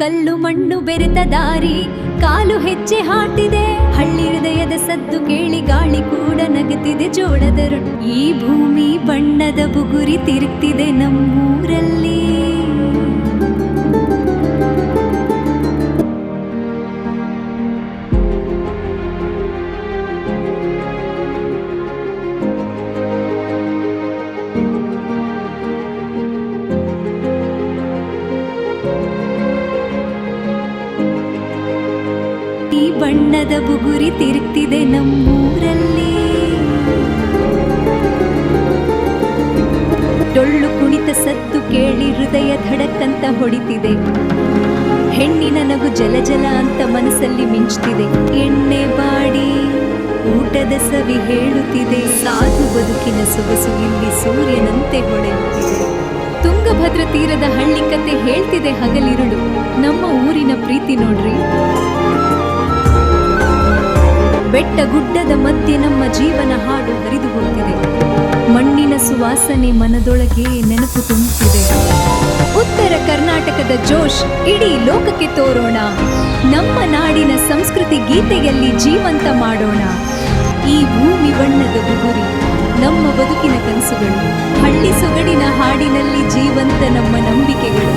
ಕಲ್ಲು ಮಣ್ಣು ಬೆರೆತ ದಾರಿ, ಕಾಲು ಹೆಜ್ಜೆ ಹಾಟಿದೆ. ಹಳ್ಳಿ ಹೃದಯದ ಸದ್ದು ಕೇಳಿ ಗಾಳಿ ಕೂಡ ನಗುತ್ತಿದೆ ಜೋಳದ ರೊಟ್ಟಿ. ಈ ಭೂಮಿ ಬಣ್ಣದ ಬುಗುರಿ ತಿರುಗ್ತಿದೆ ನಮ್ಮೂರಲ್ಲಿ. ಈ ಬಣ್ಣದ ಬುಗುರಿ ತಿರುಗ್ತಿದೆ ನಮ್ಮೂರಲ್ಲಿ. ಡೊಳ್ಳು ಕುಣಿತ ಸದ್ದು ಕೇಳಿ ಹೃದಯ ಧಡಕ್ಕಂತ ಹೊಡಿತಿದೆ. ಹೆಣ್ಣಿನ ನಗು ಜಲ ಜಲ ಅಂತ ಮನಸ್ಸಲ್ಲಿ ಮಿಂಚ್ತಿದೆ. ಎಣ್ಣೆ ಬಾಡಿ ಊಟದ ಸವಿ ಹೇಳುತ್ತಿದೆ. ಸಾಧು ಬದುಕಿನ ಸೊಗಸು ಇಲ್ಲಿ ಸೂರ್ಯನಂತೆ ಹೊಳೆಯುತ್ತಿದೆ. ತುಂಗಭದ್ರ ತೀರದ ಹಳ್ಳಿ ಕತೆ ಹೇಳ್ತಿದೆ ಹಗಲಿರುಳು. ನಮ್ಮ ಊರಿನ ಪ್ರೀತಿ ನೋಡ್ರಿ. ಬೆಟ್ಟ ಗುಡ್ಡದ ಮಧ್ಯೆ ನಮ್ಮ ಜೀವನ ಹಾಡು ಹರಿದು ಹೋಗ್ತಿದೆ. ಮಣ್ಣಿನ ಸುವಾಸನೆ ಮನದೊಳಗೆ ನೆನಪು ತುಂಬುತ್ತಿದೆ. ಉತ್ತರ ಕರ್ನಾಟಕದ ಜೋಶ್ ಇಡೀ ಲೋಕಕ್ಕೆ ತೋರೋಣ. ನಮ್ಮ ನಾಡಿನ ಸಂಸ್ಕೃತಿ ಗೀತೆಯಲ್ಲಿ ಜೀವಂತ ಮಾಡೋಣ. ಈ ಭೂಮಿ ಬಣ್ಣದ ಬುಗುರಿ ನಮ್ಮ ಬದುಕಿನ ಕನಸುಗಳು. ಹಳ್ಳಿ ಸೊಗಡಿನ ಹಾಡಿನಲ್ಲಿ ಜೀವಂತ ನಮ್ಮ ನಂಬಿಕೆಗಳು.